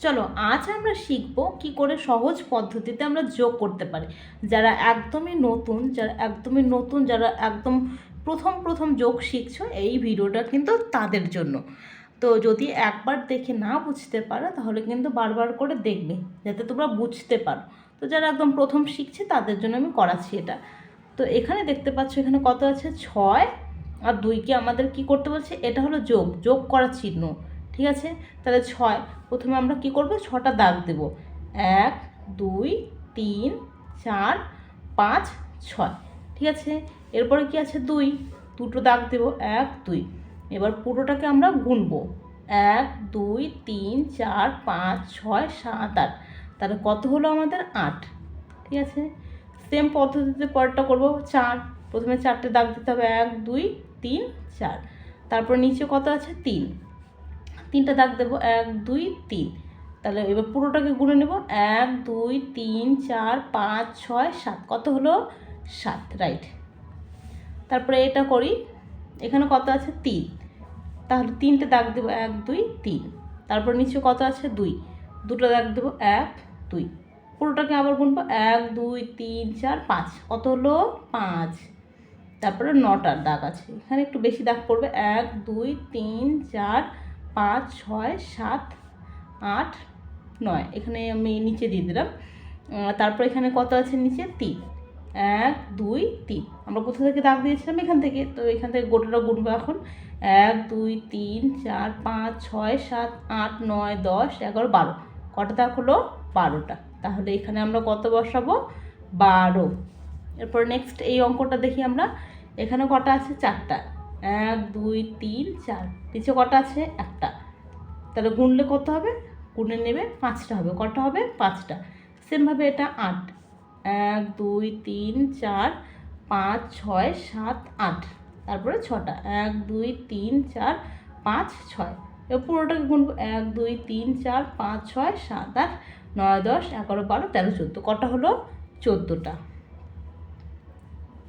চলো আজ আমরা শিখব কি করে সহজ পদ্ধতিতে আমরা যোগ করতে পারি। যারা একদমই নতুন, যারা একদম প্রথম যোগ শিখছো, এই ভিডিওটা কিন্তু তাদের জন্য। তো যদি একবার দেখে না বুঝতে পারো তাহলে কিন্তু বারবার করে দেখবে যাতে তোমরা বুঝতে পারো। তো যারা একদম প্রথম শিখছে তাদের জন্য আমি করাচ্ছি এটা। তো এখানে দেখতে পাচ্ছ এখানে কত আছে, 6 আর 2কে আমাদের কি করতে বলছে, এটা হলো যোগ করার চিহ্ন। ঠিক আছে, তাহলে 6 প্রথমে আমরা কি করব, 6টা দাগ দেব। 1 2 3 4 5 6। ঠিক আছে, এরপরে কি আছে, দুটো দাগ দেব, 1 2। এবার পুরোটাকে আমরা গুনবো, 1 2 3 4 5 6 7 8। তাহলে কত হলো আমাদের, 8। ঠিক আছে, সেম পদ্ধতিতে পরেরটা করবো, 4। প্রথমে 4টে দাগ দিতে হবে, 1 2 3 4। তারপর নিচে কত আছে, 3টা দাগ দেবো, 1 2 3। তাহলে এবার পুরোটাকে গুনে নেব, 1 2 3 4 5 6 7। কত হলো, 7, রাইট। তারপরে এটা করি, এখানে কত আছে, 3। তাহলে 3টে দাগ দেবো, 1 2 3। তারপর নিচে কত আছে, 2টো দাগ দেবো, 1 2। পুরোটাকে আবার গুনবো, 1 2 3 4 5। কত হলো, 5। তারপরে 9টার দাগ আছে, এখানে একটু বেশি দাগ পড়বে, 1 2 3 4 5 6 7 8 9। এখানে আমি নিচে দিয়ে দিলাম। তারপর এখানে কত আছে, নিচে 3। 1 2 3। আমরা কোথা থেকে দাগ দিয়েছিলাম, এখান থেকে। তো এখান থেকে গোটাটা গুনবো এখন, 1 2 3 4 5 6 7 8 9 10 11 12। কটা দাগ হলো, 12টা। তাহলে এখানে আমরা কত বসাবো, 12। এরপর নেক্সট এই অঙ্কটা দেখি আমরা। এখানে কটা আছে, 4টা। 1 2 3 4। নিচে কটা আছে, 1টা। তাহলে গুনলে কত হবে, গুনে নেবে 5টা হবে। কটা হবে, 5টা। সেমভাবে এটা 8। 1 2 3 4 5 6 7 8। তারপরে 6টা, 1 2 3 4 5 6। এবার পুরোটাকে গুনবো, 1 2 3 4 5 6 7 8 9 10 11 12 13 14। কটা হলো, 14টা।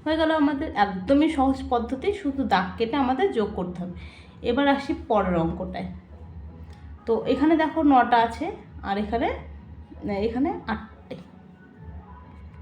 হয়ে গেল আমাদের একদমই সহজ পদ্ধতি, শুধু দাগ কেটে আমাদের যোগ করতে হবে। এবার আসি পরের অঙ্কটায়। তো এখানে দেখো 9টা আছে, আর এখানে